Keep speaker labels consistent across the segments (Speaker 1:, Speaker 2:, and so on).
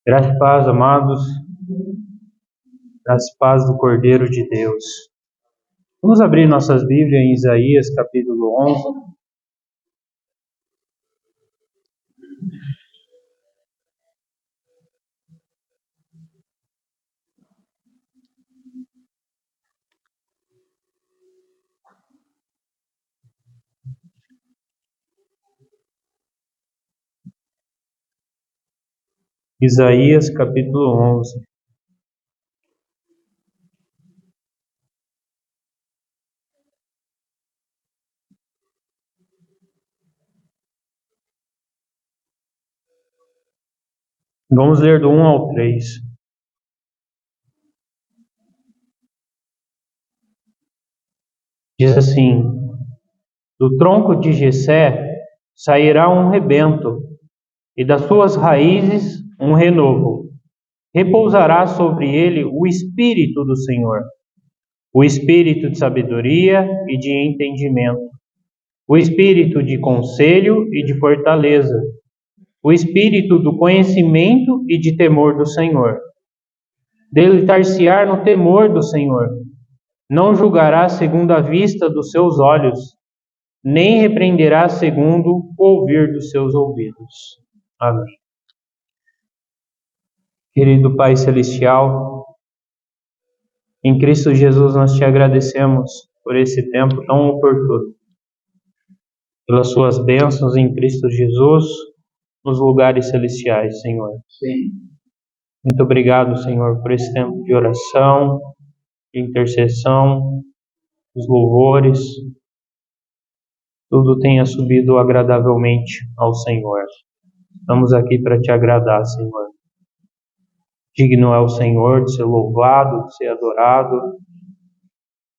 Speaker 1: Graça e paz, amados, graça e paz do Cordeiro de Deus. Vamos abrir nossas Bíblias em Isaías, capítulo 11. Isaías, capítulo 11. Vamos ler do 1 ao 3. Diz assim: do tronco de Jessé sairá um rebento, e das suas raízes um renovo. Repousará sobre ele o Espírito do Senhor, o Espírito de sabedoria e de entendimento, o Espírito de conselho e de fortaleza, o Espírito do conhecimento e de temor do Senhor. Deleitar-se-á no temor do Senhor. Não julgará segundo a vista dos seus olhos, nem repreenderá segundo o ouvir dos seus ouvidos. Amém. Querido Pai Celestial, em Cristo Jesus nós te agradecemos por esse tempo tão oportuno, pelas suas bênçãos em Cristo Jesus nos lugares celestiais, Senhor.
Speaker 2: Sim.
Speaker 1: Muito obrigado, Senhor, por esse tempo de oração, de intercessão, os louvores, tudo tenha subido agradavelmente ao Senhor. Estamos aqui para te agradar, Senhor. Digno é o Senhor de ser louvado, de ser adorado.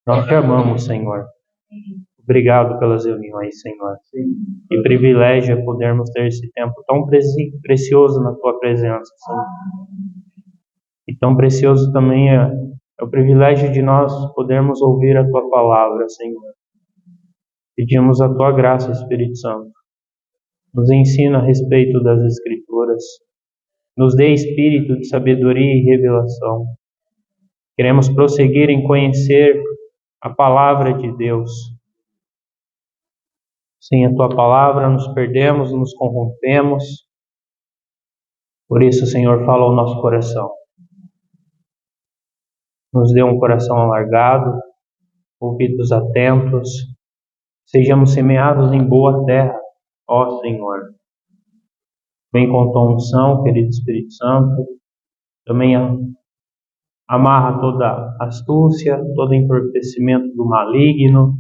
Speaker 1: Nós te amamos, Senhor. Obrigado pelas reuniões, Senhor. Que privilégio é podermos ter esse tempo tão precioso na tua presença, Senhor. E tão precioso também é o privilégio de nós podermos ouvir a tua palavra, Senhor. Pedimos a tua graça, Espírito Santo. Nos ensina a respeito das Escrituras. Nos dê espírito de sabedoria e revelação. Queremos prosseguir em conhecer a palavra de Deus. Sem a tua palavra nos perdemos, nos corrompemos. Por isso, Senhor, fala ao nosso coração. Nos dê um coração alargado, ouvidos atentos. Sejamos semeados em boa terra, ó Senhor. Vem com tua unção, querido Espírito Santo. Também amarra toda astúcia, todo entorpecimento do maligno.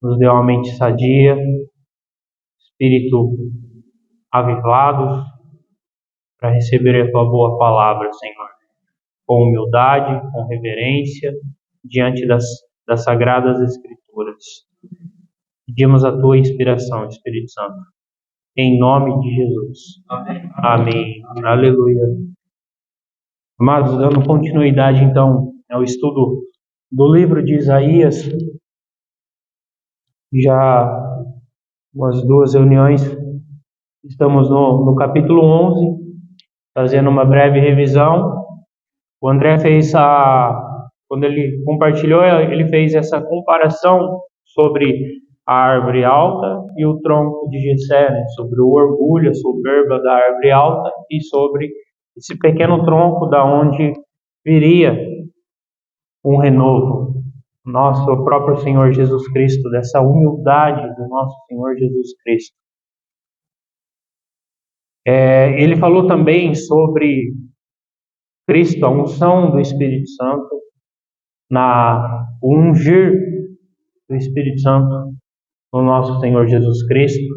Speaker 1: Nos dê uma mente sadia, espírito avivado, para receber a tua boa palavra, Senhor. Com humildade, com reverência, diante das sagradas Escrituras. Pedimos a tua inspiração, Espírito Santo. Em nome de Jesus.
Speaker 2: Amém.
Speaker 1: Amém. Aleluia. Amados, dando continuidade então ao estudo do livro de Isaías, já umas 2 reuniões, estamos no capítulo 11, fazendo uma breve revisão. O André quando ele compartilhou, ele fez essa comparação sobre a árvore alta e o tronco de Jessé, né? Sobre o orgulho, a soberba da árvore alta e sobre esse pequeno tronco da onde viria um renovo. Nosso próprio Senhor Jesus Cristo, dessa humildade do nosso Senhor Jesus Cristo. Ele falou também sobre Cristo, a unção do Espírito Santo, o ungir do Espírito Santo no nosso Senhor Jesus Cristo,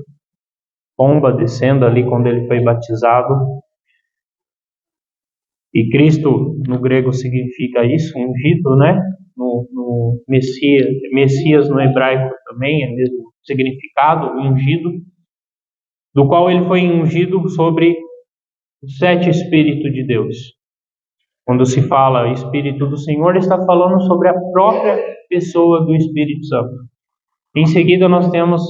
Speaker 1: pomba descendo ali quando ele foi batizado. E Cristo no grego significa isso, ungido, né? No Messias no hebraico também é o mesmo significado, ungido, do qual ele foi ungido sobre os 7 Espíritos de Deus. Quando se fala Espírito do Senhor, está falando sobre a própria pessoa do Espírito Santo. Em seguida, nós temos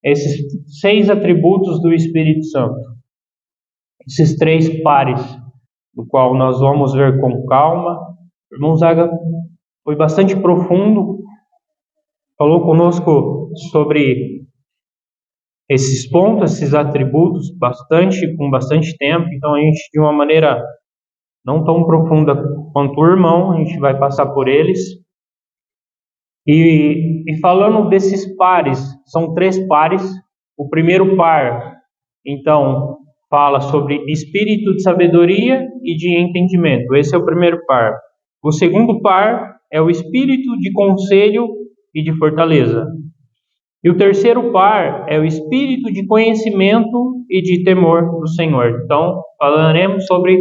Speaker 1: esses 6 atributos do Espírito Santo. esses 3 pares, do qual nós vamos ver com calma. O irmão Zaga foi bastante profundo, falou conosco sobre esses pontos, esses atributos, com bastante tempo. Então a gente, de uma maneira não tão profunda quanto o irmão, a gente vai passar por eles. E falando desses pares, são 3 pares. O primeiro par, então, fala sobre espírito de sabedoria e de entendimento. Esse é o primeiro par. O segundo par é o espírito de conselho e de fortaleza. E o terceiro par é o espírito de conhecimento e de temor do Senhor. Então, falaremos sobre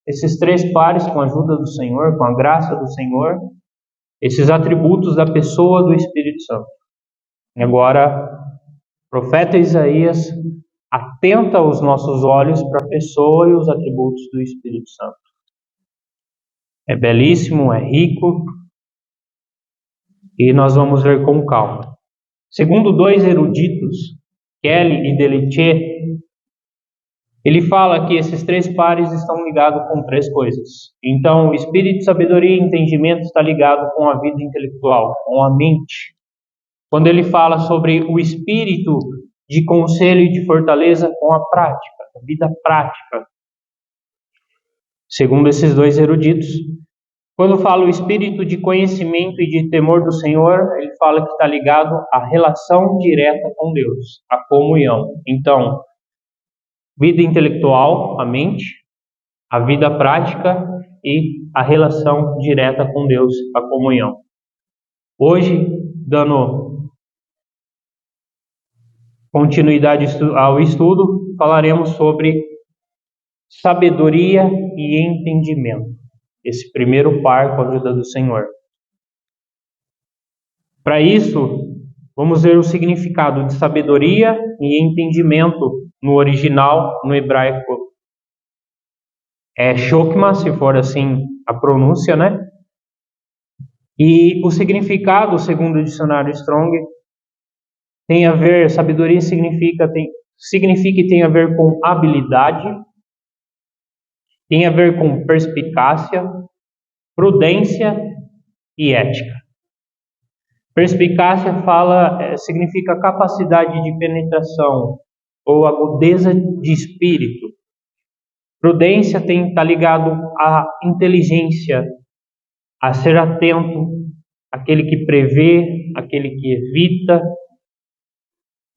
Speaker 1: esses 3 pares com a ajuda do Senhor, com a graça do Senhor, esses atributos da pessoa do Espírito Santo. Agora, o profeta Isaías atenta os nossos olhos para a pessoa e os atributos do Espírito Santo. É belíssimo, é rico, e nós vamos ver com calma. Segundo 2 eruditos, Kelly e Delitzsch, ele fala que esses 3 pares estão ligados com 3 coisas. Então, o espírito de sabedoria e entendimento está ligado com a vida intelectual, com a mente. Quando ele fala sobre o espírito de conselho e de fortaleza, com a prática, a vida prática. Segundo esses 2 eruditos. Quando fala o espírito de conhecimento e de temor do Senhor, ele fala que está ligado à relação direta com Deus, à comunhão. Então, vida intelectual, a mente, a vida prática e a relação direta com Deus, a comunhão. Hoje, dando continuidade ao estudo, falaremos sobre sabedoria e entendimento. Esse primeiro par com a ajuda do Senhor. Para isso, vamos ver o significado de sabedoria e entendimento no original, no hebraico. É chokma, se for assim a pronúncia, né? E o significado, segundo o dicionário Strong, tem a ver, sabedoria significa e tem a ver com habilidade, tem a ver com perspicácia, prudência e ética. Perspicácia significa capacidade de penetração ou agudeza de espírito. Prudência está ligado à inteligência, a ser atento, aquele que prevê, aquele que evita.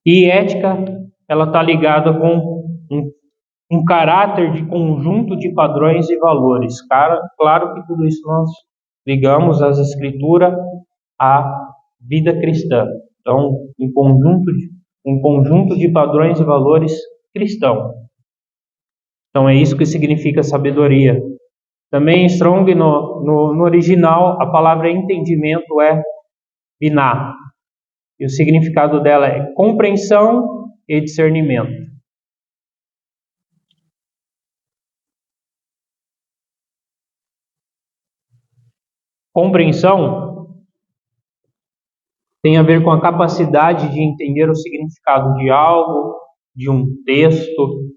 Speaker 1: E ética, ela está ligada com um caráter de conjunto de padrões e valores. Claro que tudo isso nós ligamos às escrituras, à vida cristã. Então, um conjunto de padrões e valores cristão. Então, é isso que significa sabedoria. Também, Strong, no original, a palavra entendimento é binah. E o significado dela é compreensão e discernimento. Compreensão tem a ver com a capacidade de entender o significado de algo, de um texto,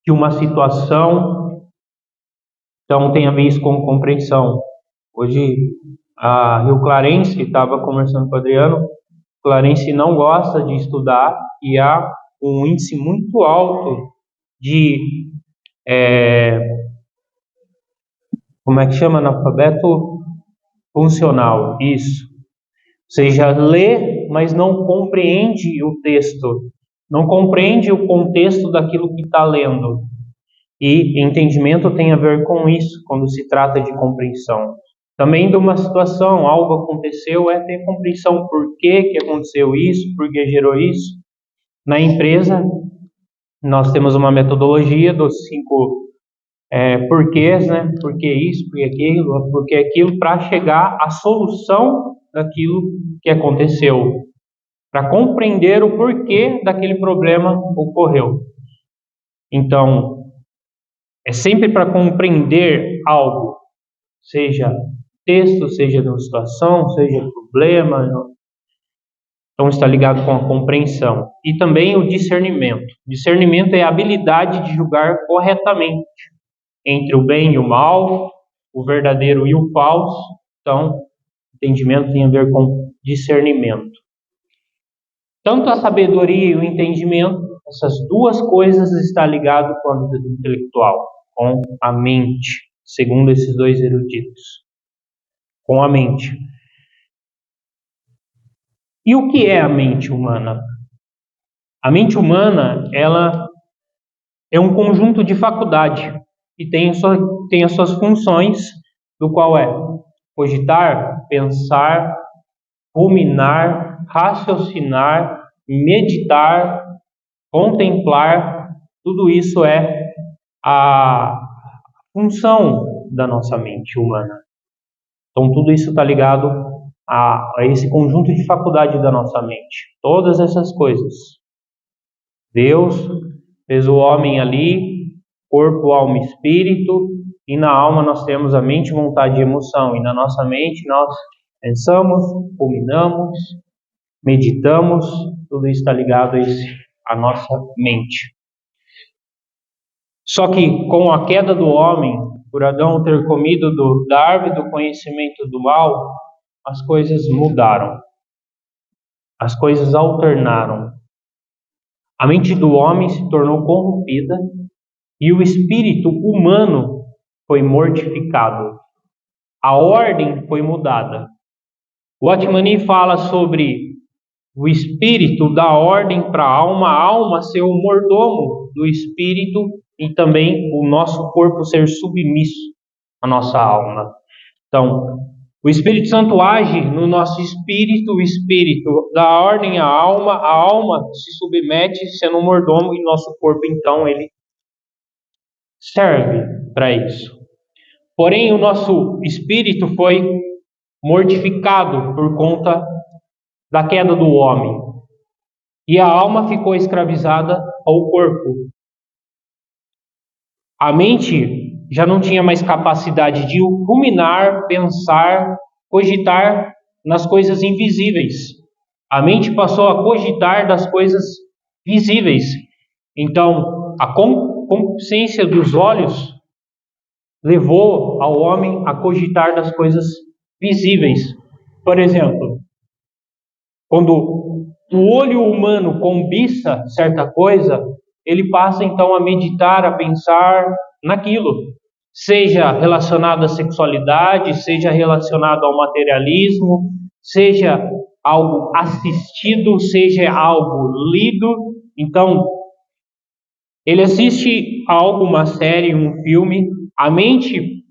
Speaker 1: de uma situação. Então tem a ver isso com compreensão. Hoje a Rio Clarence estava conversando com o Adriano. Clarence não gosta de estudar e há um índice muito alto de como é que chama? Analfabeto funcional, isso. Ou seja, lê, mas não compreende o texto, não compreende o contexto daquilo que está lendo. E entendimento tem a ver com isso, quando se trata de compreensão. Também de uma situação, algo aconteceu, ter compreensão por que aconteceu isso, por que gerou isso. Na empresa, nós temos uma metodologia dos 5 porquês, né? Por que isso, por que aquilo, para chegar à solução daquilo que aconteceu, para compreender o porquê daquele problema ocorreu. Então, é sempre para compreender algo, seja texto, seja de uma situação, seja problema. Então está ligado com a compreensão. E também o discernimento. Discernimento é a habilidade de julgar corretamente entre o bem e o mal, o verdadeiro e o falso. Então, entendimento tem a ver com discernimento. Tanto a sabedoria e o entendimento, essas duas coisas estão ligadas com a vida do intelectual, com a mente, segundo esses dois eruditos. Com a mente. E o que é a mente humana? A mente humana, ela é um conjunto de faculdades e tem as suas funções, do qual é cogitar, pensar, ruminar, raciocinar, meditar, contemplar. Tudo isso é a função da nossa mente humana. Então tudo isso está ligado a esse conjunto de faculdade da nossa mente. Todas essas coisas. Deus fez o homem ali, corpo, alma e espírito, e na alma nós temos a mente, vontade e emoção. E na nossa mente nós pensamos, ruminamos, meditamos, tudo isso está ligado à nossa mente. Só que com a queda do homem, por Adão ter comido da árvore do conhecimento do mal, as coisas mudaram. As coisas alternaram. A mente do homem se tornou corrompida e o espírito humano foi mortificado. A ordem foi mudada. O Atmani fala sobre o espírito dar ordem para a alma ser o mordomo do espírito e também o nosso corpo ser submisso à nossa alma. Então, o Espírito Santo age no nosso espírito, o espírito dá ordem à alma, a alma se submete sendo um mordomo e nosso corpo, então, ele serve para isso. Porém, o nosso espírito foi mortificado por conta da queda do homem. E a alma ficou escravizada ao corpo. A mente já não tinha mais capacidade de ruminar, pensar, cogitar nas coisas invisíveis. A mente passou a cogitar das coisas visíveis. Então, a consciência dos olhos levou ao homem a cogitar das coisas visíveis. Por exemplo, quando o olho humano cobiça certa coisa, ele passa então a meditar, a pensar naquilo. Seja relacionado à sexualidade, seja relacionado ao materialismo, seja algo assistido, seja algo lido. Então, ele assiste algo, uma série, um filme, a mente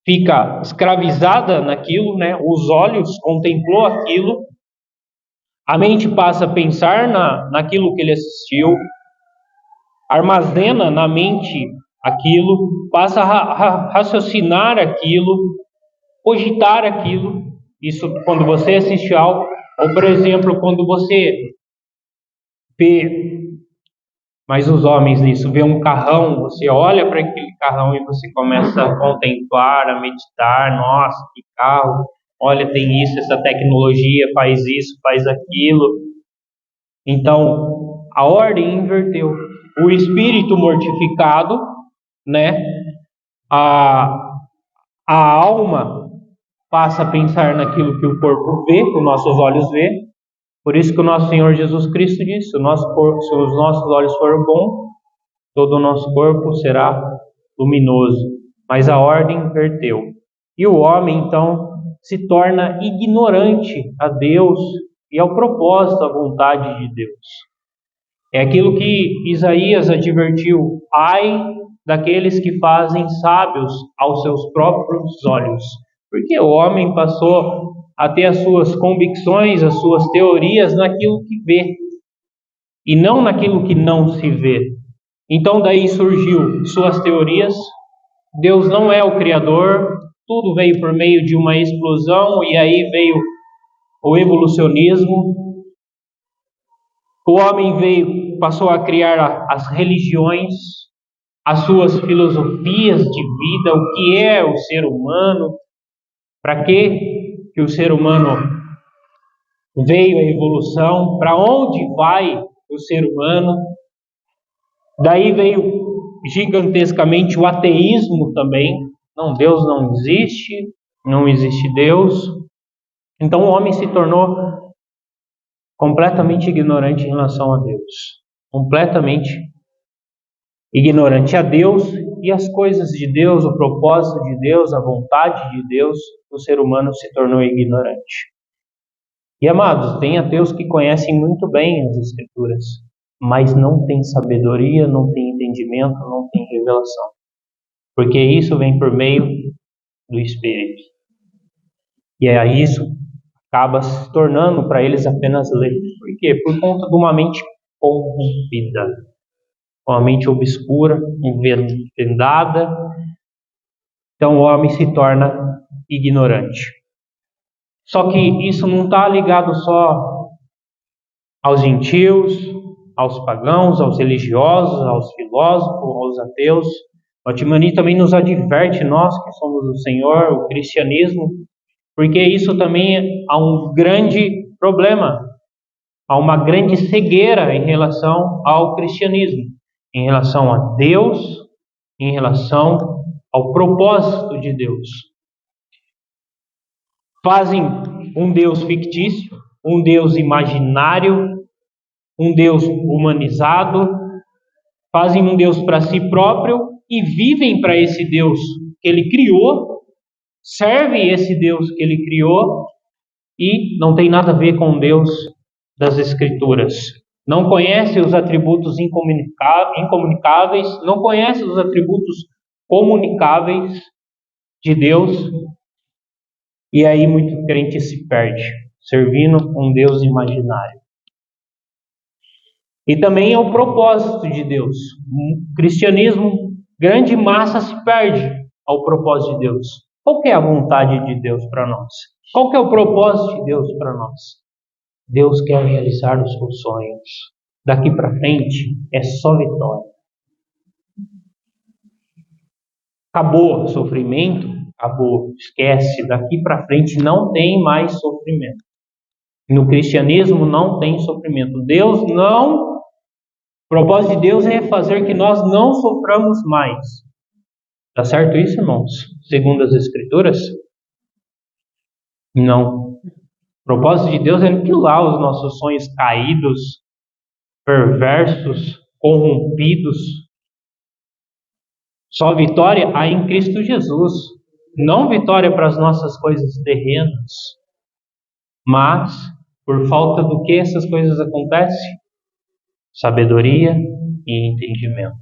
Speaker 1: fica escravizada naquilo, né? Os olhos contemplou aquilo, a mente passa a pensar naquilo que ele assistiu, armazena na mente aquilo, passa a raciocinar aquilo, cogitar aquilo. Isso quando você assiste algo, ou por exemplo, quando você vê, mas os homens nisso, vê um carrão, você olha para aquele carrão e você começa a contemplar, a meditar, nossa, que carro, olha, tem isso, essa tecnologia faz isso, faz aquilo. Então, a ordem inverteu. O espírito mortificado, né? A alma passa a pensar naquilo que o corpo vê, que os nossos olhos vê. Por isso que o nosso Senhor Jesus Cristo disse: se os nossos olhos forem bons, todo o nosso corpo será luminoso. Mas a ordem inverteu. E o homem, então, se torna ignorante a Deus e ao propósito, à vontade de Deus. É aquilo que Isaías advertiu: ai daqueles que fazem sábios aos seus próprios olhos. Porque o homem passou a ter as suas convicções, as suas teorias naquilo que vê, e não naquilo que não se vê. Então daí surgiu suas teorias. Deus não é o Criador, tudo veio por meio de uma explosão, e aí veio o evolucionismo. O homem passou a criar as religiões, as suas filosofias de vida, o que é o ser humano, para que o ser humano veio a evolução, para onde vai o ser humano. Daí veio gigantescamente o ateísmo também. Não, Deus não existe, não existe Deus. Então o homem se tornou completamente ignorante em relação a Deus. Completamente ignorante a Deus e as coisas de Deus, o propósito de Deus, a vontade de Deus, o ser humano se tornou ignorante. E amados, tem ateus que conhecem muito bem as Escrituras, mas não tem sabedoria, não tem entendimento, não tem revelação. Porque isso vem por meio do Espírito. E aí isso acaba se tornando para eles apenas lei. Por quê? Por conta de uma mente corrompida, uma mente obscura, envendada. Então o homem se torna ignorante. Só que isso não está ligado só aos gentios, aos pagãos, aos religiosos, aos filósofos, aos ateus. O Otmani também nos adverte, nós que somos do Senhor, o cristianismo, porque isso também há um grande problema, há uma grande cegueira em relação ao cristianismo, em relação a Deus, em relação ao propósito de Deus. Fazem um Deus fictício, um Deus imaginário, um Deus humanizado, fazem um Deus para si próprio e vivem para esse Deus que ele criou, servem esse Deus que ele criou e não tem nada a ver com Deus das Escrituras. Não conhece os atributos incomunicáveis, não conhece os atributos comunicáveis de Deus. E aí muito crente se perde, servindo um Deus imaginário. E também é o propósito de Deus. O cristianismo, grande massa, se perde ao propósito de Deus. Qual que é a vontade de Deus para nós? Qual que é o propósito de Deus para nós? Deus quer realizar os seus sonhos. Daqui para frente é só vitória. Acabou o sofrimento? Acabou. Esquece. Daqui para frente não tem mais sofrimento. No cristianismo não tem sofrimento. Deus não... O propósito de Deus é fazer que nós não soframos mais. Tá certo isso, irmãos? Segundo as Escrituras? Não. O propósito de Deus é aniquilar os nossos sonhos caídos, perversos, corrompidos. Só vitória há em Cristo Jesus. Não vitória para as nossas coisas terrenas. Mas, por falta do que essas coisas acontecem? Sabedoria e entendimento.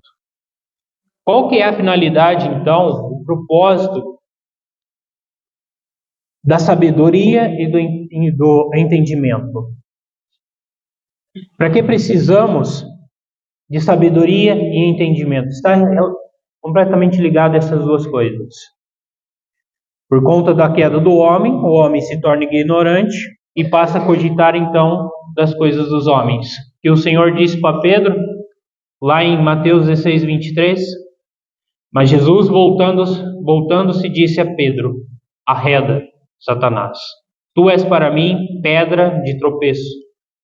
Speaker 1: Qual que é a finalidade, então, o propósito da sabedoria e do entendimento? Para que precisamos de sabedoria e entendimento? Está completamente ligado a essas duas coisas. Por conta da queda do homem, o homem se torna ignorante e passa a cogitar, então, das coisas dos homens. Que o Senhor disse para Pedro, lá em Mateus 16, 23, mas Jesus, voltando-se, disse a Pedro, arreda, Satanás, tu és para mim pedra de tropeço,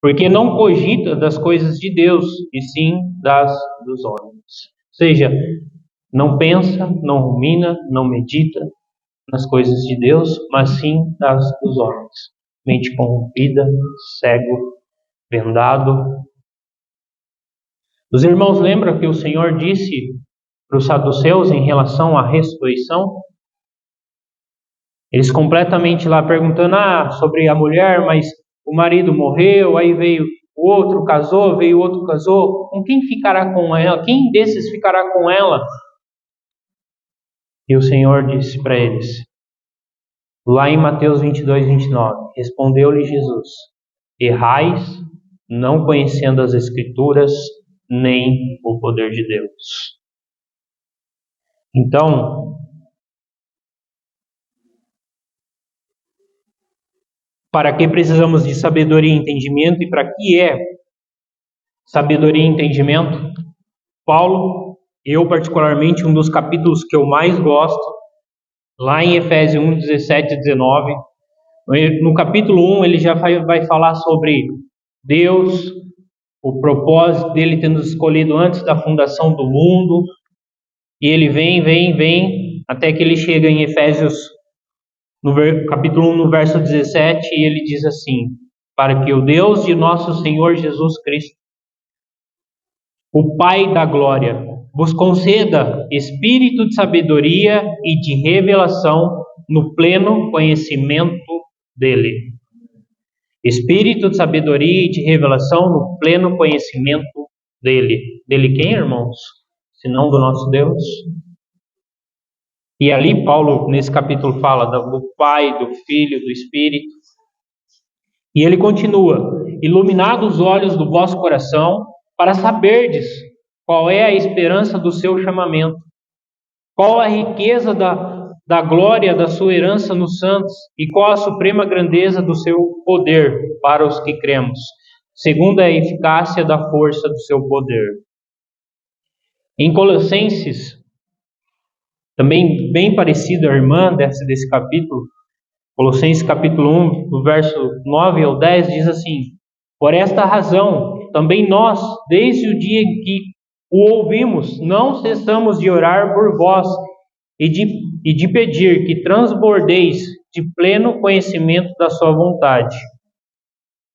Speaker 1: porque não cogita das coisas de Deus, e sim das dos homens. Ou seja, não pensa, não rumina, não medita nas coisas de Deus, mas sim das dos homens. Mente corrompida, cego, vendado. Os irmãos lembram que o Senhor disse para os saduceus em relação à ressurreição? Eles completamente lá perguntando sobre a mulher, mas o marido morreu, aí veio o outro, casou, veio o outro, casou. Com quem ficará com ela? Quem desses ficará com ela? E o Senhor disse para eles, lá em Mateus 22, 29, respondeu-lhe Jesus, errais, não conhecendo as Escrituras, nem o poder de Deus. Então, para que precisamos de sabedoria e entendimento? E para que é sabedoria e entendimento? Paulo, eu particularmente, um dos capítulos que eu mais gosto, lá em Efésios 1, 17 e 19, No capítulo 1 ele já vai falar sobre Deus, o propósito dele ter nos escolhido antes da fundação do mundo. E ele vem, até que ele chega em Efésios, no capítulo 1, no verso 17, e ele diz assim: para que o Deus de nosso Senhor Jesus Cristo, o Pai da glória, vos conceda espírito de sabedoria e de revelação no pleno conhecimento dele. Espírito de sabedoria e de revelação no pleno conhecimento dele. Dele quem, irmãos? Senão do nosso Deus. E ali Paulo, nesse capítulo, fala do Pai, do Filho, do Espírito. E ele continua: iluminados os olhos do vosso coração, para saberdes qual é a esperança do seu chamamento, qual a riqueza da glória da sua herança nos santos, e qual a suprema grandeza do seu poder para os que cremos, segundo a eficácia da força do seu poder. Em Colossenses, também bem parecido à irmã desse capítulo, Colossenses capítulo 1, do verso 9 ao 10, diz assim: por esta razão, também nós, desde o dia em que o ouvimos, não cessamos de orar por vós e de pedir que transbordeis de pleno conhecimento da sua vontade,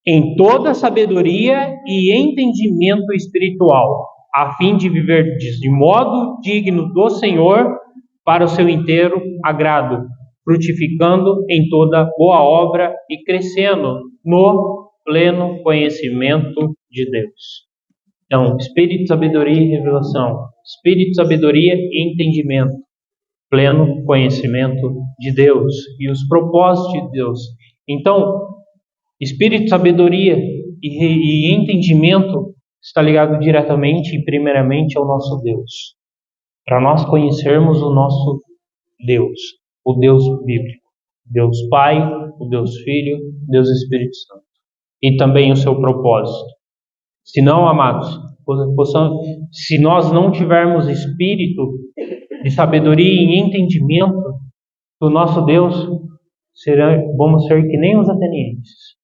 Speaker 1: em toda sabedoria e entendimento espiritual, a fim de viverdes de modo digno do Senhor, para o seu inteiro agrado, frutificando em toda boa obra e crescendo no pleno conhecimento de Deus. Então, espírito, sabedoria e revelação, espírito, sabedoria e entendimento, pleno conhecimento de Deus e os propósitos de Deus. Então, espírito, sabedoria e entendimento está ligado diretamente e primeiramente ao nosso Deus. Para nós conhecermos o nosso Deus, o Deus bíblico, Deus Pai, o Deus Filho, Deus Espírito Santo, e também o seu propósito. Se não, amados, se nós não tivermos espírito de sabedoria e entendimento do nosso Deus, vamos ser que nem os atenienses,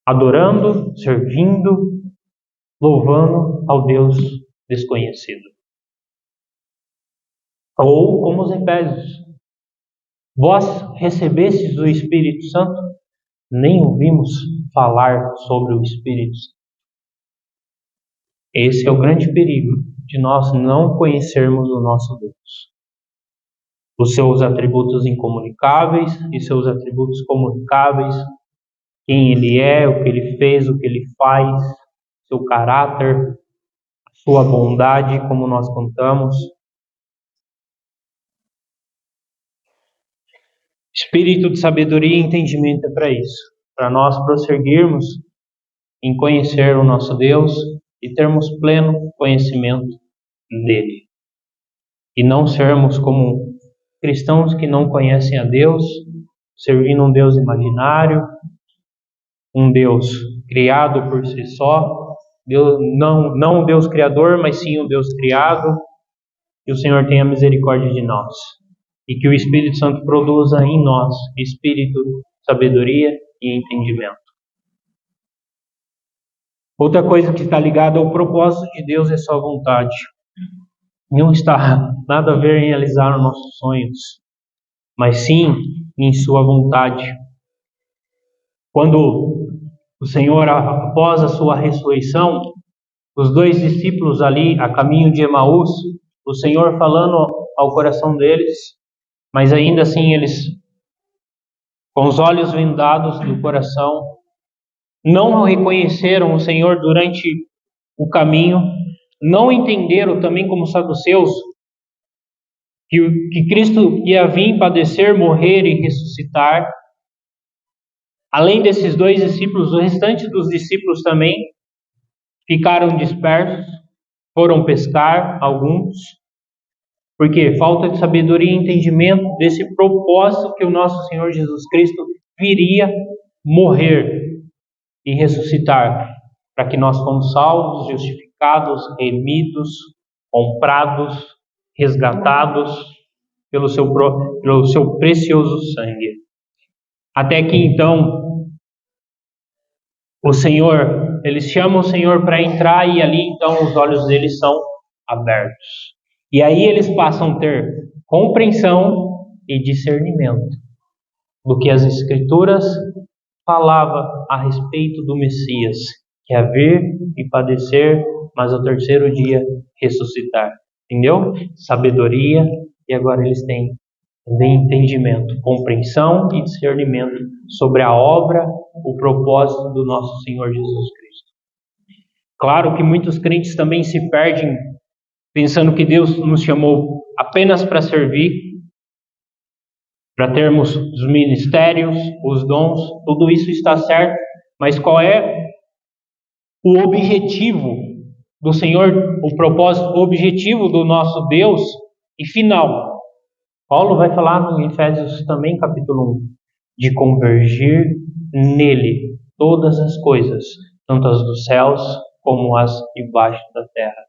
Speaker 1: adorando, servindo, louvando ao Deus desconhecido. Ou como os Efésios: vós recebestes o Espírito Santo, nem ouvimos falar sobre o Espírito Santo. Esse é o grande perigo de nós não conhecermos o nosso Deus, os seus atributos incomunicáveis e seus atributos comunicáveis, quem Ele é, o que Ele fez, o que Ele faz, seu caráter, sua bondade, como nós cantamos. Espírito de sabedoria e entendimento é para isso, para nós prosseguirmos em conhecer o nosso Deus e termos pleno conhecimento dele. E não sermos como cristãos que não conhecem a Deus, servindo um Deus imaginário, um Deus criado por si só, Deus, não um Deus criador, mas sim um Deus criado. Que o Senhor tenha misericórdia de nós. E que o Espírito Santo produza em nós espírito, sabedoria e entendimento. Outra coisa que está ligada ao propósito de Deus é sua vontade. Não está nada a ver em realizar os nossos sonhos, mas sim em sua vontade. Quando o Senhor, após a sua ressurreição, os dois discípulos ali a caminho de Emaús, o Senhor falando ao coração deles, mas ainda assim eles, com os olhos vendados do coração, não reconheceram o Senhor durante o caminho, não entenderam também como saduceus que Cristo ia vir padecer, morrer e ressuscitar. Além desses dois discípulos, o restante dos discípulos também ficaram dispersos, foram pescar alguns, porque falta de sabedoria e entendimento desse propósito que o nosso Senhor Jesus Cristo viria morrer e ressuscitar, para que nós fomos salvos, justificados, remidos, comprados, resgatados pelo seu precioso sangue. Até que então eles chamam o Senhor para entrar e ali então os olhos deles são abertos. E aí eles passam a ter compreensão e discernimento do que as Escrituras falavam a respeito do Messias, que ia vir e padecer, mas ao terceiro dia ressuscitar. Entendeu? Sabedoria, e agora eles têm também entendimento, compreensão e discernimento sobre a obra, o propósito do nosso Senhor Jesus Cristo. Claro que muitos crentes também se perdem pensando que Deus nos chamou apenas para servir, para termos os ministérios, os dons, tudo isso está certo, mas qual é o objetivo do Senhor, o propósito, o objetivo do nosso Deus e final? Paulo vai falar no Efésios também, capítulo 1, de convergir nele todas as coisas, tanto as dos céus como as debaixo da terra.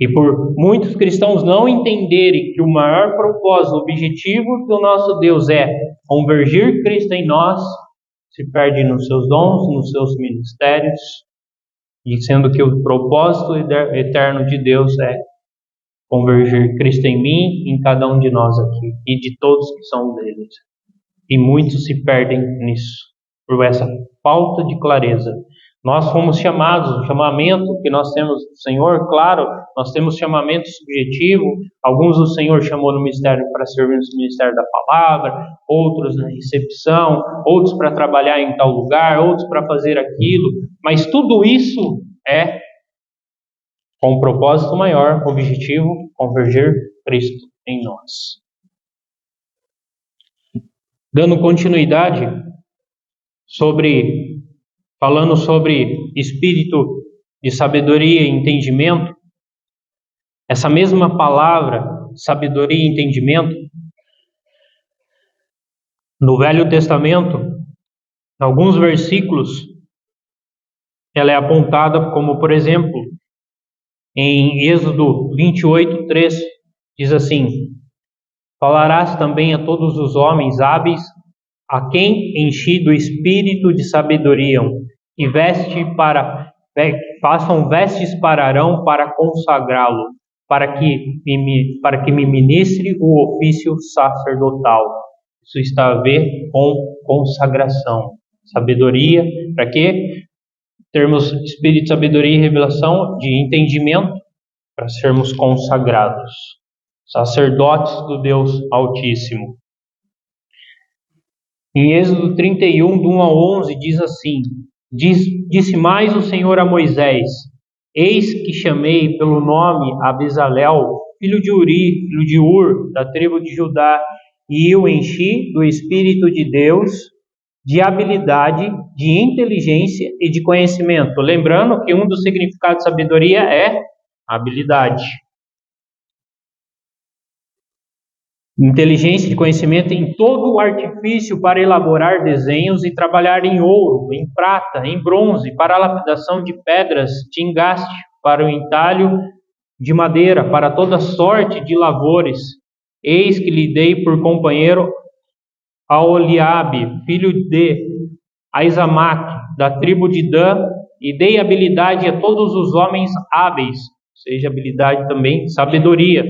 Speaker 1: E por muitos cristãos não entenderem que o maior propósito, o objetivo do nosso Deus é convergir Cristo em nós, se perde nos seus dons, nos seus ministérios, e sendo que o propósito eterno de Deus é convergir Cristo em mim, em cada um de nós aqui, e de todos que são deles. E muitos se perdem nisso, por essa falta de clareza. Nós fomos chamados, o chamamento que nós temos do Senhor, claro, nós temos chamamento subjetivo, alguns o Senhor chamou no ministério para servir no ministério da palavra, outros na recepção, outros para trabalhar em tal lugar, outros para fazer aquilo, mas tudo isso é com um propósito maior, objetivo, converger Cristo em nós. Dando continuidade, falando sobre espírito de sabedoria e entendimento, essa mesma palavra, sabedoria e entendimento, no Velho Testamento, em alguns versículos, ela é apontada como, por exemplo, em Êxodo 28:3, diz assim: falarás também a todos os homens hábeis, a quem enchi do espírito de sabedoria, e façam vestes para Arão para consagrá-lo, para que me ministre o ofício sacerdotal. Isso está a ver com consagração. Sabedoria, para quê? Termos espírito de sabedoria e revelação, de entendimento, para sermos consagrados, sacerdotes do Deus Altíssimo. Em Êxodo 31, do 1 ao 11, diz assim: Disse mais o Senhor a Moisés: Eis que chamei pelo nome a Bezalel, filho de Uri, filho de Ur, da tribo de Judá, e o enchi do Espírito de Deus, de habilidade, de inteligência e de conhecimento. Lembrando que um dos significados de sabedoria é habilidade. Inteligência e conhecimento em todo o artifício para elaborar desenhos e trabalhar em ouro, em prata, em bronze, para a lapidação de pedras de engaste, para o entalho de madeira, para toda sorte de lavores. Eis que lhe dei por companheiro a Oliabe, filho de Aizamaque, da tribo de Dan, e dei habilidade a todos os homens hábeis, seja habilidade também, sabedoria,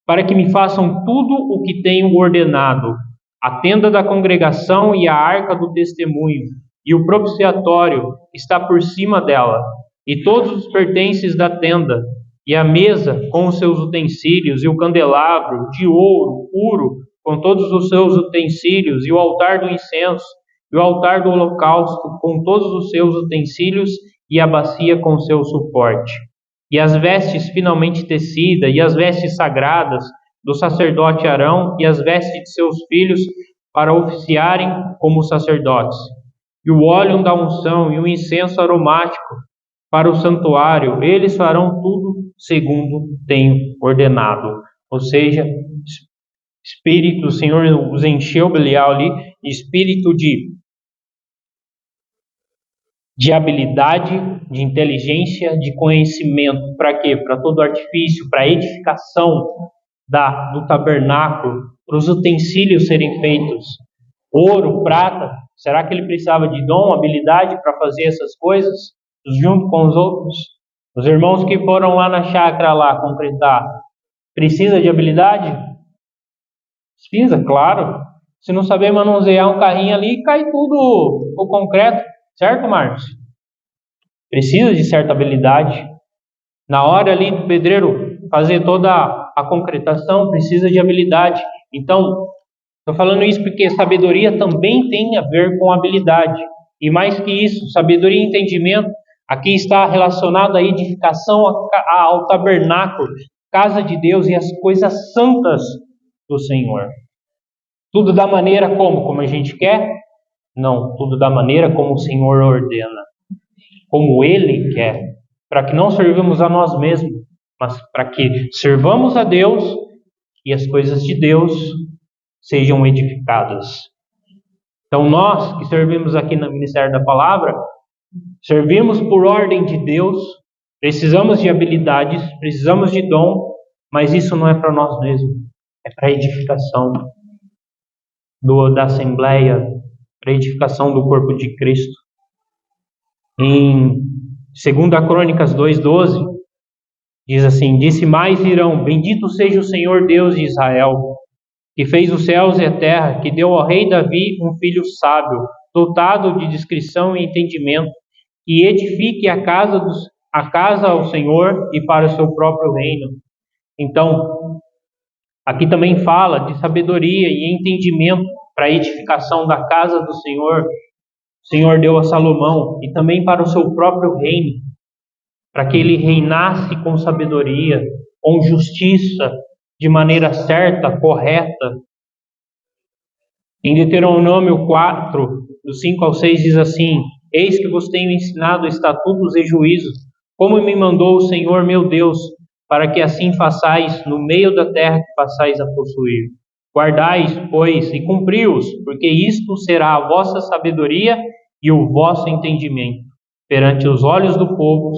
Speaker 1: para que me façam tudo o que tenho ordenado, a tenda da congregação e a arca do testemunho, e o propiciatório está por cima dela, e todos os pertences da tenda, e a mesa com os seus utensílios, e o candelabro de ouro puro, com todos os seus utensílios, e o altar do incenso, e o altar do holocausto, com todos os seus utensílios, e a bacia com seu suporte. E as vestes finalmente tecidas, e as vestes sagradas do sacerdote Arão, e as vestes de seus filhos, para oficiarem como sacerdotes. E o óleo da unção, e o incenso aromático, para o santuário, eles farão tudo segundo tenho ordenado. Ou seja, Espírito, o Senhor os encheu, Belial ali, espírito de habilidade, de inteligência, de conhecimento. Para quê? Para todo artifício, para a edificação do tabernáculo, para os utensílios serem feitos. Ouro, prata, Será que ele precisava de dom, habilidade para fazer essas coisas junto com os outros? Os irmãos que foram lá na chácara lá concretar, precisa de habilidade? Precisa, claro. Se não saber manusear um carrinho ali, cai tudo o concreto, certo, Marcos? Precisa de certa habilidade. Na hora ali do pedreiro fazer toda a concretação, precisa de habilidade. Então, estou falando isso porque sabedoria também tem a ver com habilidade. E mais que isso, sabedoria e entendimento, aqui está relacionado à edificação ao tabernáculo, casa de Deus e as coisas santas do Senhor. Tudo da maneira como a gente quer? Não, tudo da maneira como o Senhor ordena, como Ele quer, para que não servamos a nós mesmos, mas para que servamos a Deus e as coisas de Deus sejam edificadas. Então nós que servimos aqui no Ministério da Palavra, servimos por ordem de Deus, precisamos de habilidades, precisamos de dom, mas isso não é para nós mesmos, é para a edificação da Assembleia, para a edificação do corpo de Cristo. Em 2 Crônicas 2,12, diz assim: disse mais irão, bendito seja o Senhor Deus de Israel, que fez os céus e a terra, que deu ao rei Davi um filho sábio, dotado de discrição e entendimento, que edifique a casa ao Senhor e para o seu próprio reino. Então, aqui também fala de sabedoria e entendimento para a edificação da casa do Senhor. O Senhor deu a Salomão e também para o seu próprio reino, para que ele reinasse com sabedoria, com justiça, de maneira certa, correta. Em Deuteronômio 4, do 5 ao 6, diz assim: eis que vos tenho ensinado estatutos e juízos, como me mandou o Senhor meu Deus, para que assim façais no meio da terra que passais a possuir. Guardais, pois, e cumpri-os, porque isto será a vossa sabedoria e o vosso entendimento perante os olhos do povo,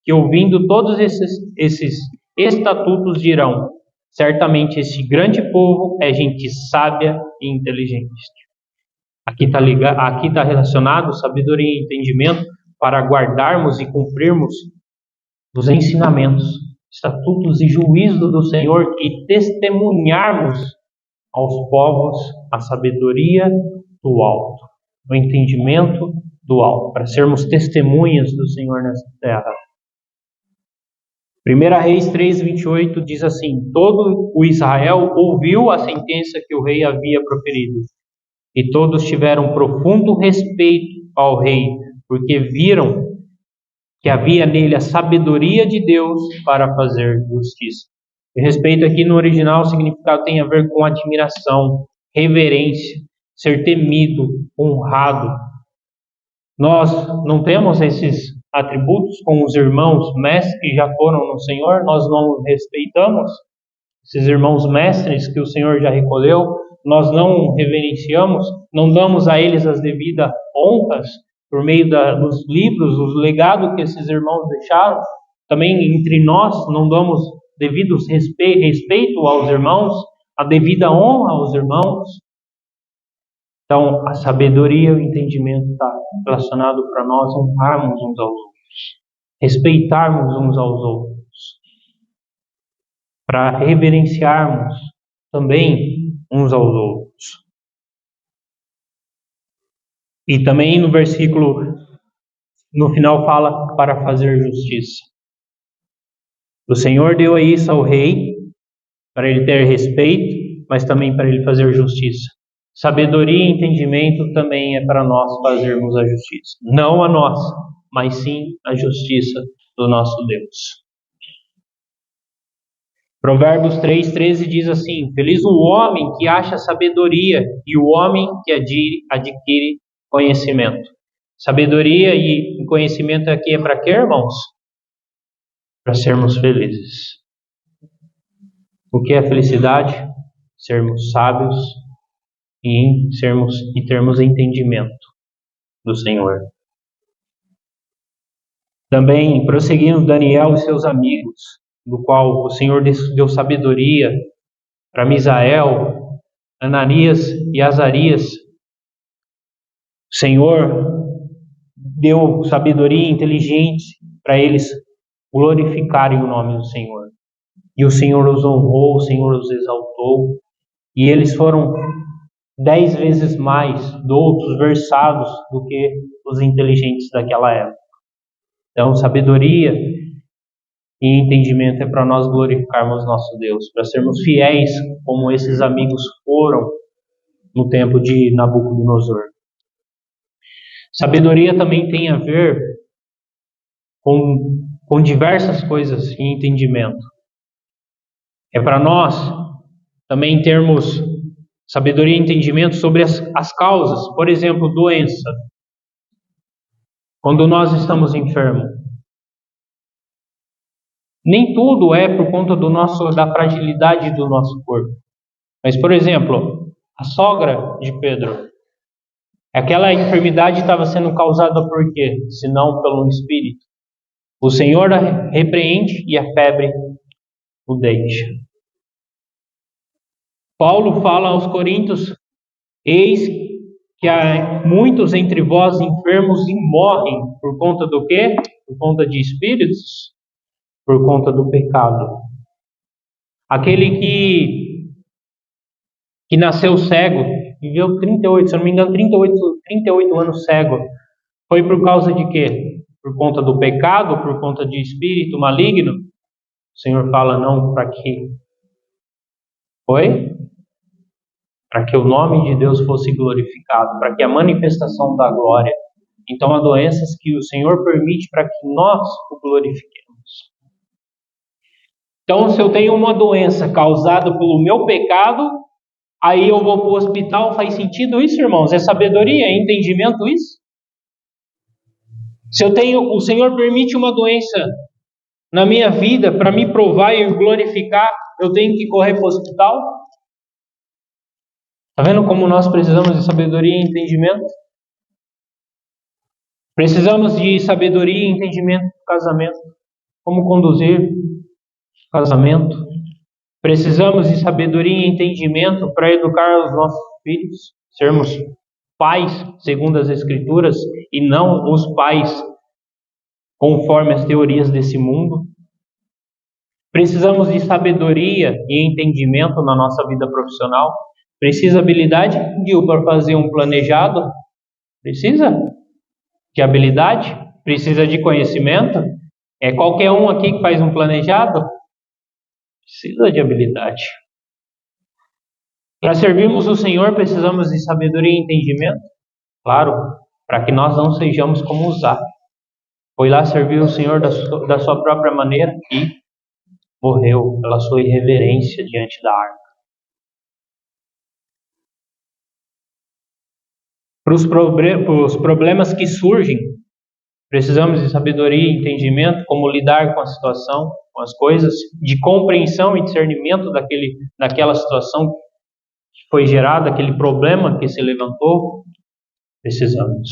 Speaker 1: que ouvindo todos esses estatutos dirão: certamente esse grande povo é gente sábia e inteligente. Aqui está relacionado sabedoria e entendimento para guardarmos e cumprirmos os ensinamentos, estatutos e juízos do Senhor e testemunharmos aos povos a sabedoria do alto, o entendimento do alto, para sermos testemunhas do Senhor nessa terra. 1 Reis 3:28 diz assim: todo o Israel ouviu a sentença que o rei havia proferido, e todos tiveram profundo respeito ao rei, porque viram que havia nele a sabedoria de Deus para fazer justiça. E respeito aqui no original, o significado tem a ver com admiração, reverência, ser temido, honrado. Nós não temos esses atributos com os irmãos mestres que já foram no Senhor, nós não respeitamos esses irmãos mestres que o Senhor já recolheu, nós não reverenciamos, não damos a eles as devidas honras por meio dos livros, os legados que esses irmãos deixaram. Também entre nós não damos devido respeito aos irmãos, a devida honra aos irmãos. Então, a sabedoria e o entendimento está relacionado para nós honrarmos uns aos outros, respeitarmos uns aos outros, para reverenciarmos também uns aos outros. E também no versículo, no final fala para fazer justiça. O Senhor deu isso ao rei, para ele ter respeito, mas também para ele fazer justiça. Sabedoria e entendimento também é para nós fazermos a justiça. Não a nossa, mas sim a justiça do nosso Deus. Provérbios 3:13 diz assim: feliz o homem que acha sabedoria e o homem que adquire conhecimento. Sabedoria e conhecimento aqui é para quê, irmãos? Para sermos felizes. O que é felicidade? Sermos sábios e termos entendimento do Senhor. Também prosseguindo Daniel e seus amigos, do qual o Senhor deu sabedoria para Misael, Ananias e Azarias, O Senhor deu sabedoria e inteligência para eles glorificarem o nome do Senhor. E o Senhor os honrou, o Senhor os exaltou, e eles foram 10 vezes mais doutos, versados do que os inteligentes daquela época. Então, sabedoria e entendimento é para nós glorificarmos nosso Deus, para sermos fiéis como esses amigos foram no tempo de Nabucodonosor. Sabedoria também tem a ver com diversas coisas e entendimento. É para nós também termos sabedoria e entendimento sobre as causas. Por exemplo, doença. Quando nós estamos enfermos. Nem tudo é por conta da fragilidade do nosso corpo. Mas, por exemplo, a sogra de Pedro. Aquela enfermidade estava sendo causada por quê? Senão pelo espírito. O Senhor a repreende e a febre o deixa. Paulo fala aos Coríntios: eis que há muitos entre vós enfermos e morrem por conta do quê? Por conta de espíritos? Por conta do pecado. Aquele que nasceu cego, viveu 38, se eu não me engano, 38 anos cego, foi por causa de quê? Por conta do pecado, por conta de espírito maligno? O Senhor fala: não, para quê? Foi? Para que o nome de Deus fosse glorificado, para que a manifestação da glória. Então, há doenças que o Senhor permite para que nós o glorifiquemos. Então, se eu tenho uma doença causada pelo meu pecado, aí eu vou para o hospital. Faz sentido isso, irmãos? É sabedoria, é entendimento isso? Se o Senhor permite uma doença na minha vida para me provar e glorificar, eu tenho que correr para o hospital? Está vendo como nós precisamos de sabedoria e entendimento? Precisamos de sabedoria e entendimento no casamento. Como conduzir o casamento. Precisamos de sabedoria e entendimento para educar os nossos filhos. Sermos pais, segundo as Escrituras, e não os pais conforme as teorias desse mundo. Precisamos de sabedoria e entendimento na nossa vida profissional. Precisa habilidade, Gil, para fazer um planejado? Precisa? De habilidade? Precisa de conhecimento? É qualquer um aqui que faz um planejado? Precisa de habilidade. Para servirmos o Senhor, precisamos de sabedoria e entendimento? Claro, para que nós não sejamos como Uzá. Foi lá servir o Senhor da sua própria maneira e morreu pela sua irreverência diante da arca. Para os problemas que surgem, precisamos de sabedoria e entendimento, como lidar com a situação, com as coisas, de compreensão e discernimento daquela situação que foi gerada, aquele problema que se levantou. Precisamos.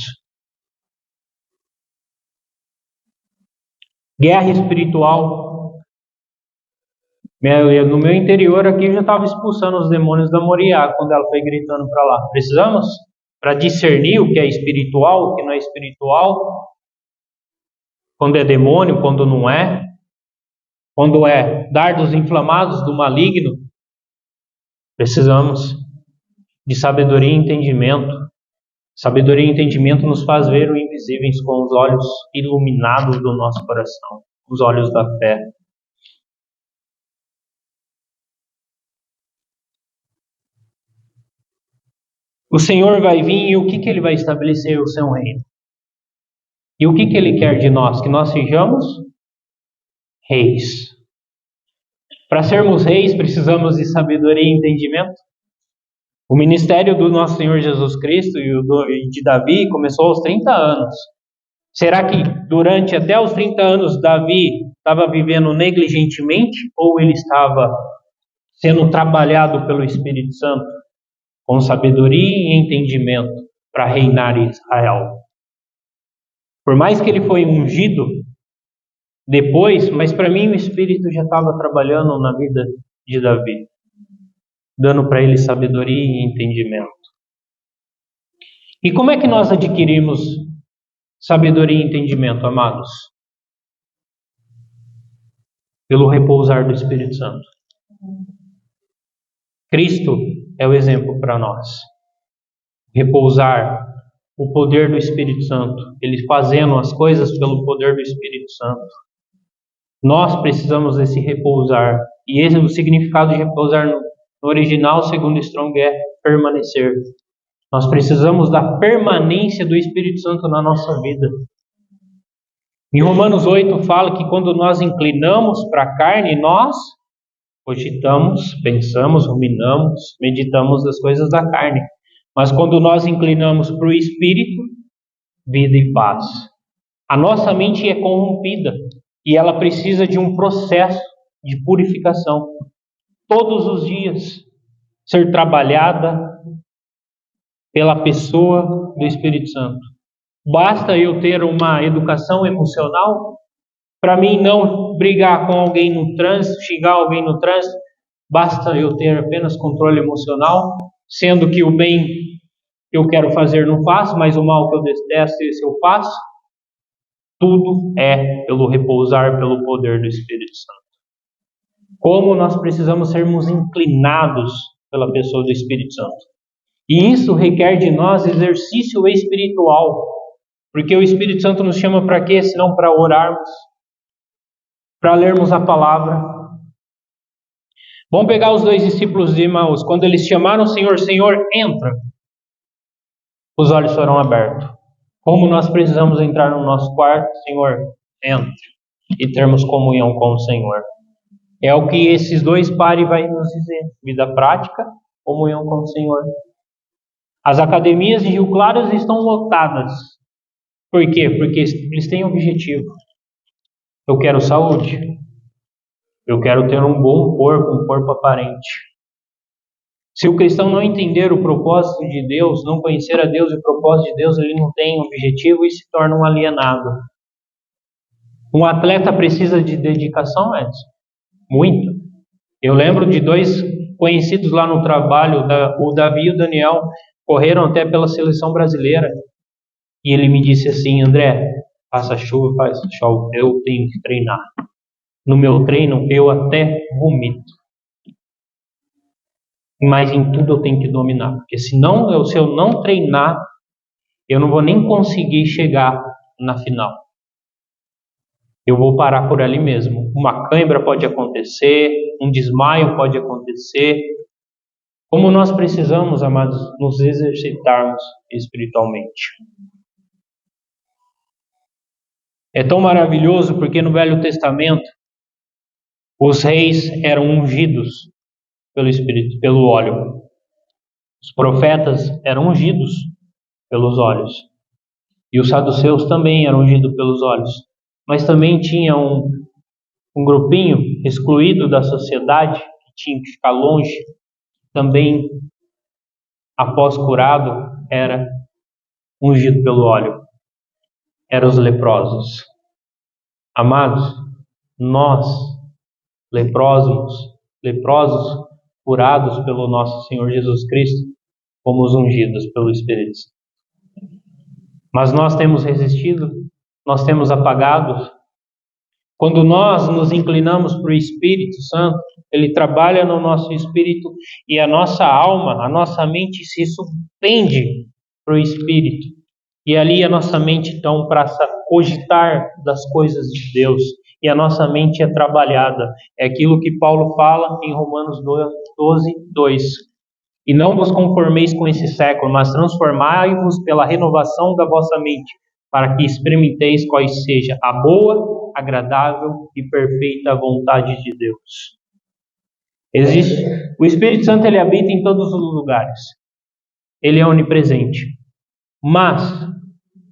Speaker 1: Guerra espiritual. No meu interior aqui eu já estava expulsando os demônios da Moriá quando ela foi gritando para lá. Precisamos? Para discernir o que é espiritual, o que não é espiritual. Quando é demônio, quando não é. Quando é dardos inflamados do maligno. Precisamos de sabedoria e entendimento. Sabedoria e entendimento nos faz ver o invisível com os olhos iluminados do nosso coração, os olhos da fé. O Senhor vai vir e o que Ele vai estabelecer? O seu reino. E o que Ele quer de nós? Que nós sejamos reis. Para sermos reis, precisamos de sabedoria e entendimento. O ministério do nosso Senhor Jesus Cristo e de Davi começou aos 30 anos. Será que durante até os 30 anos Davi estava vivendo negligentemente ou ele estava sendo trabalhado pelo Espírito Santo com sabedoria e entendimento para reinar em Israel? Por mais que ele foi ungido depois, mas para mim o Espírito já estava trabalhando na vida de Davi, dando para ele sabedoria e entendimento. E como é que nós adquirimos sabedoria e entendimento, amados? Pelo repousar do Espírito Santo. Cristo é o exemplo para nós. Repousar o poder do Espírito Santo, ele fazendo as coisas pelo poder do Espírito Santo. Nós precisamos desse repousar. E esse é o significado de repousar no original, segundo Strong, é permanecer. Nós precisamos da permanência do Espírito Santo na nossa vida. Em Romanos 8 fala que quando nós inclinamos para a carne, nós cogitamos, pensamos, ruminamos, meditamos das coisas da carne. Mas quando nós inclinamos para o Espírito, vida e paz. A nossa mente é corrompida e ela precisa de um processo de purificação. Todos os dias, ser trabalhada pela pessoa do Espírito Santo. Basta eu ter uma educação emocional para mim não brigar com alguém no trânsito, xingar alguém no trânsito. Basta eu ter apenas controle emocional, sendo que o bem que eu quero fazer não faço, mas o mal que eu detesto, esse eu faço. Tudo é pelo repousar, pelo poder do Espírito Santo. Como nós precisamos sermos inclinados pela pessoa do Espírito Santo. E isso requer de nós exercício espiritual. Porque o Espírito Santo nos chama para quê? Senão para orarmos, para lermos a palavra. Vamos pegar os dois discípulos de Emaús. Quando eles chamaram o Senhor, Senhor, entra. Os olhos foram abertos. Como nós precisamos entrar no nosso quarto, Senhor, entre. E termos comunhão com o Senhor. É o que esses dois pares vai nos dizer. Vida prática, comunhão com o Senhor. As academias de Rio Claro estão lotadas. Por quê? Porque eles têm objetivo. Eu quero saúde. Eu quero ter um bom corpo, um corpo aparente. Se o cristão não entender o propósito de Deus, não conhecer a Deus e o propósito de Deus, ele não tem objetivo e se torna um alienado. Um atleta precisa de dedicação, Edson? Muito. Eu lembro de dois conhecidos lá no trabalho, o Davi e o Daniel, correram até pela seleção brasileira. E ele me disse assim, André, faça chuva, faz sol, eu tenho que treinar. No meu treino, eu até vomito. Mas em tudo eu tenho que dominar. Porque se eu não treinar, eu não vou nem conseguir chegar na final. Eu vou parar por ali mesmo. Uma cãibra pode acontecer, um desmaio pode acontecer. Como nós precisamos, amados, nos exercitarmos espiritualmente. É tão maravilhoso porque no Velho Testamento os reis eram ungidos pelo Espírito, pelo óleo. Os profetas eram ungidos pelos olhos. E os saduceus também eram ungidos pelos olhos. Mas também tinha um grupinho excluído da sociedade, que tinha que ficar longe. Também, após curado, era ungido pelo óleo. Eram os leprosos. Amados, nós, leprosos, curados pelo nosso Senhor Jesus Cristo, fomos ungidos pelo Espírito Santo. Mas nós temos resistido, nós temos apagado. Quando nós nos inclinamos para o Espírito Santo, ele trabalha no nosso espírito e a nossa alma, a nossa mente se subtende para o Espírito. E ali a nossa mente então passa a cogitar das coisas de Deus. E a nossa mente é trabalhada. É aquilo que Paulo fala em Romanos 12, 2. E não vos conformeis com esse século, mas transformai-vos pela renovação da vossa mente, para que experimenteis qual seja a boa, agradável e perfeita vontade de Deus. O Espírito Santo ele habita em todos os lugares. Ele é onipresente. Mas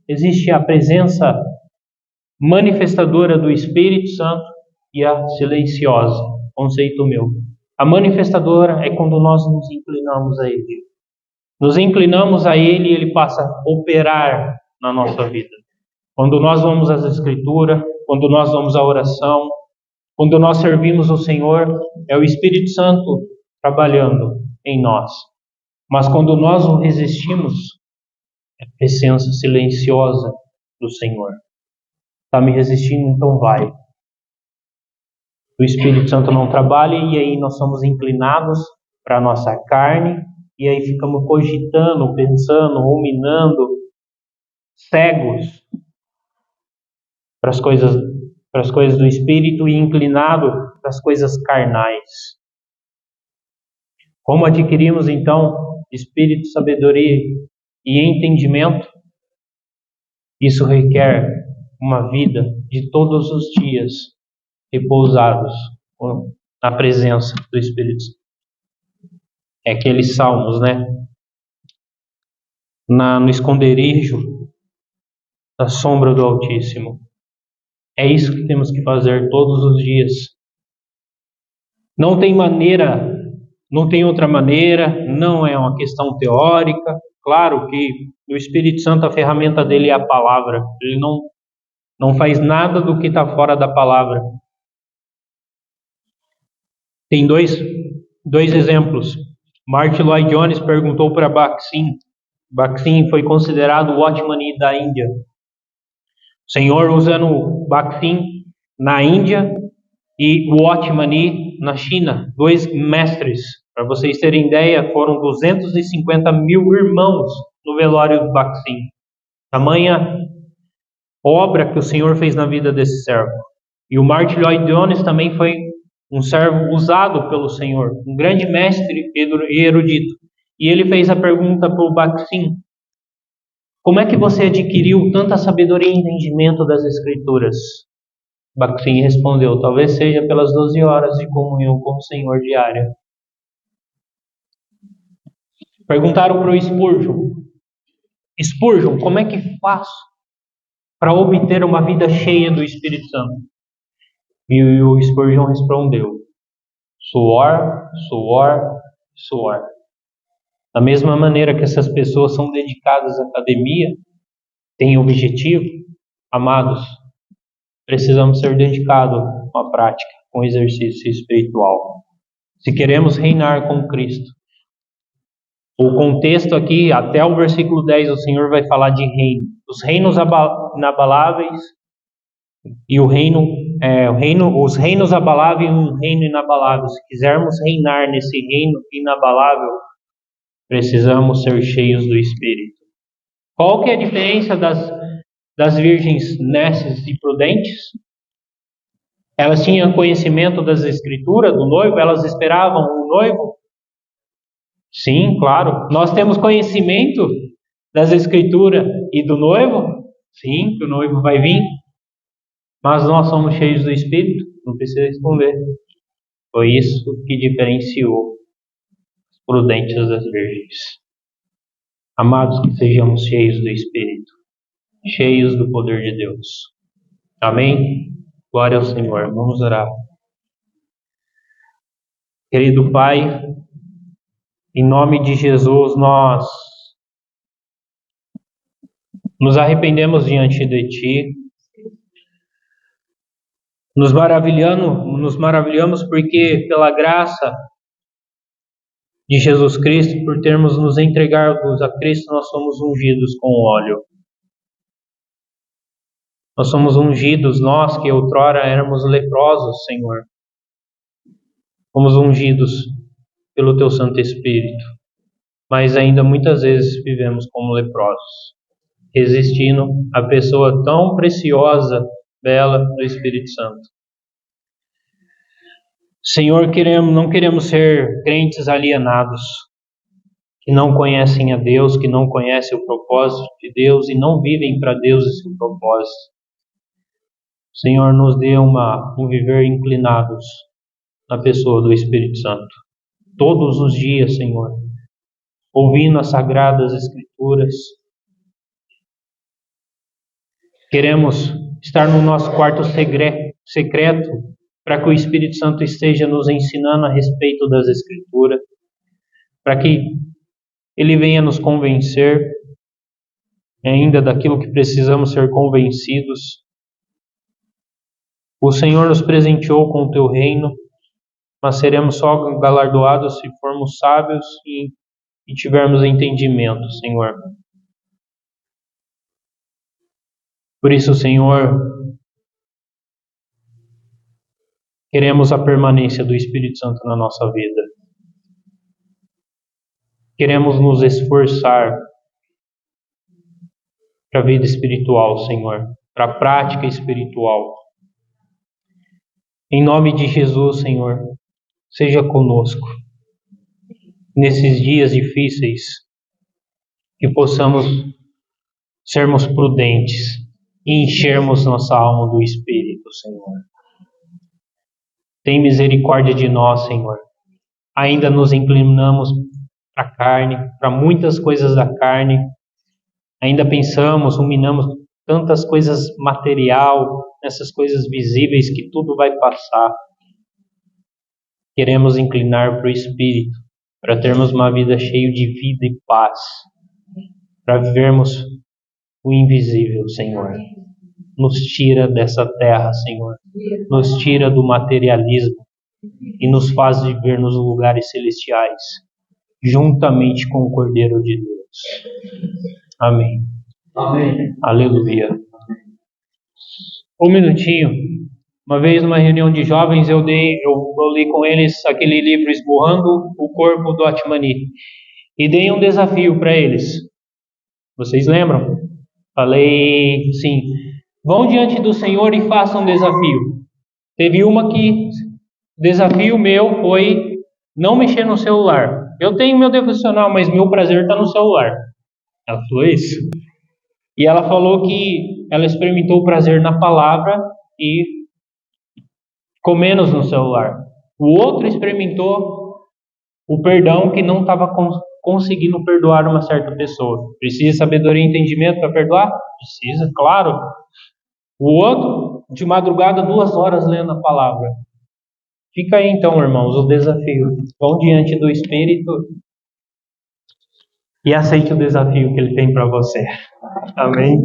Speaker 1: existe a presença manifestadora do Espírito Santo e a silenciosa, conceito meu. A manifestadora é quando nós nos inclinamos a Ele. Nos inclinamos a Ele e Ele passa a operar na nossa vida. Quando nós vamos às Escrituras, quando nós vamos à oração, quando nós servimos o Senhor, é o Espírito Santo trabalhando em nós. Mas quando nós o resistimos, É a presença silenciosa do Senhor. Está me resistindo, então vai. O Espírito Santo não trabalha e aí nós somos inclinados para a nossa carne e aí ficamos cogitando, pensando, ruminando, cegos para as coisas do Espírito e inclinado para as coisas carnais. Como adquirimos então Espírito, sabedoria e entendimento? Isso requer uma vida de todos os dias repousados na presença do Espírito Santo. É aqueles salmos, né? No esconderijo da sombra do Altíssimo. É isso que temos que fazer todos os dias. Não tem maneira, não tem outra maneira, não é uma questão teórica. Claro que o Espírito Santo, a ferramenta dele é a palavra. Ele não faz nada do que está fora da palavra. Tem dois exemplos. Martin Lloyd Jones perguntou para Baksin. Baksin foi considerado o Watchman da Índia. O Senhor usando Baksin na Índia e o Watchman na China. 2 mestres. Para vocês terem ideia, foram 250 mil irmãos no velório do Baksin. Tamanha obra que o Senhor fez na vida desse servo. E o Martin Lloyd Jones também foi um servo usado pelo Senhor, um grande mestre e erudito. E ele fez a pergunta para o Baksin: como é que você adquiriu tanta sabedoria e entendimento das Escrituras? Baksin respondeu: talvez seja pelas 12 horas de comunhão com o Senhor diária. Perguntaram para o Spurgeon, como é que faço para obter uma vida cheia do Espírito Santo? E o Spurgeon respondeu: suor, suor, suor. Da mesma maneira que essas pessoas são dedicadas à academia, têm objetivo, amados, precisamos ser dedicados à prática, com exercício espiritual. Se queremos reinar com Cristo. O contexto aqui, até o versículo 10, o Senhor vai falar de reino. Os reinos inabaláveis e os reinos abaláveis e um reino inabalável. Se quisermos reinar nesse reino inabalável, precisamos ser cheios do Espírito. Qual que é a diferença das virgens nécias e prudentes? Elas tinham conhecimento das Escrituras, do noivo, elas esperavam o noivo? Sim, claro. Nós temos conhecimento das Escrituras e do noivo? Sim, que o noivo vai vir. Mas nós somos cheios do Espírito? Não precisa responder. Foi isso que diferenciou os prudentes das virgens. Amados, que sejamos cheios do Espírito, cheios do poder de Deus. Amém? Glória ao Senhor. Vamos orar. Querido Pai, em nome de Jesus, nós nos arrependemos diante de Ti. Nos maravilhamos porque, pela graça de Jesus Cristo, por termos nos entregados a Cristo, nós somos ungidos com óleo. Nós somos ungidos, nós que outrora éramos leprosos, Senhor. Fomos ungidos pelo Teu Santo Espírito, mas ainda muitas vezes vivemos como leprosos, resistindo à pessoa tão preciosa, bela do Espírito Santo. Senhor, não queremos ser crentes alienados, que não conhecem a Deus, que não conhecem o propósito de Deus e não vivem para Deus esse propósito. Senhor, nos dê um viver inclinados na pessoa do Espírito Santo. Todos os dias, Senhor, ouvindo as sagradas Escrituras. Queremos estar no nosso quarto secreto para que o Espírito Santo esteja nos ensinando a respeito das Escrituras, para que Ele venha nos convencer ainda daquilo que precisamos ser convencidos. O Senhor nos presenteou com o Teu reino, mas seremos só galardoados se formos sábios e tivermos entendimento, Senhor. Por isso, Senhor, queremos a permanência do Espírito Santo na nossa vida. Queremos nos esforçar para a vida espiritual, Senhor, para a prática espiritual. Em nome de Jesus, Senhor, seja conosco nesses dias difíceis, que possamos sermos prudentes e enchermos nossa alma do Espírito, Senhor. Tem misericórdia de nós, Senhor. Ainda nos inclinamos para a carne, para muitas coisas da carne. Ainda pensamos, ruminamos tantas coisas material, nessas coisas visíveis que tudo vai passar. Queremos inclinar para o Espírito, para termos uma vida cheia de vida e paz, para vivermos o invisível, Senhor. Nos tira dessa terra, Senhor. Nos tira do materialismo e nos faz viver nos lugares celestiais, juntamente com o Cordeiro de Deus. Amém.
Speaker 2: Amém.
Speaker 1: Aleluia. Um minutinho. Uma vez numa reunião de jovens eu li com eles aquele livro Esmurrando o Corpo do Atmani e dei um desafio para eles. Vocês lembram? Falei sim, vão diante do Senhor e façam um desafio. Teve uma que desafio meu foi não mexer no celular. Eu tenho meu devocional, mas meu prazer está no celular. Ela falou isso. E ela falou que ela experimentou o prazer na palavra e ficou menos no celular. O outro experimentou o perdão que não estava conseguindo perdoar uma certa pessoa. Precisa sabedoria e entendimento para perdoar? Precisa, claro. O outro, de madrugada, 2 horas lendo a palavra. Fica aí então, irmãos, o desafio. Vão diante do Espírito e aceite o desafio que Ele tem para você. Amém?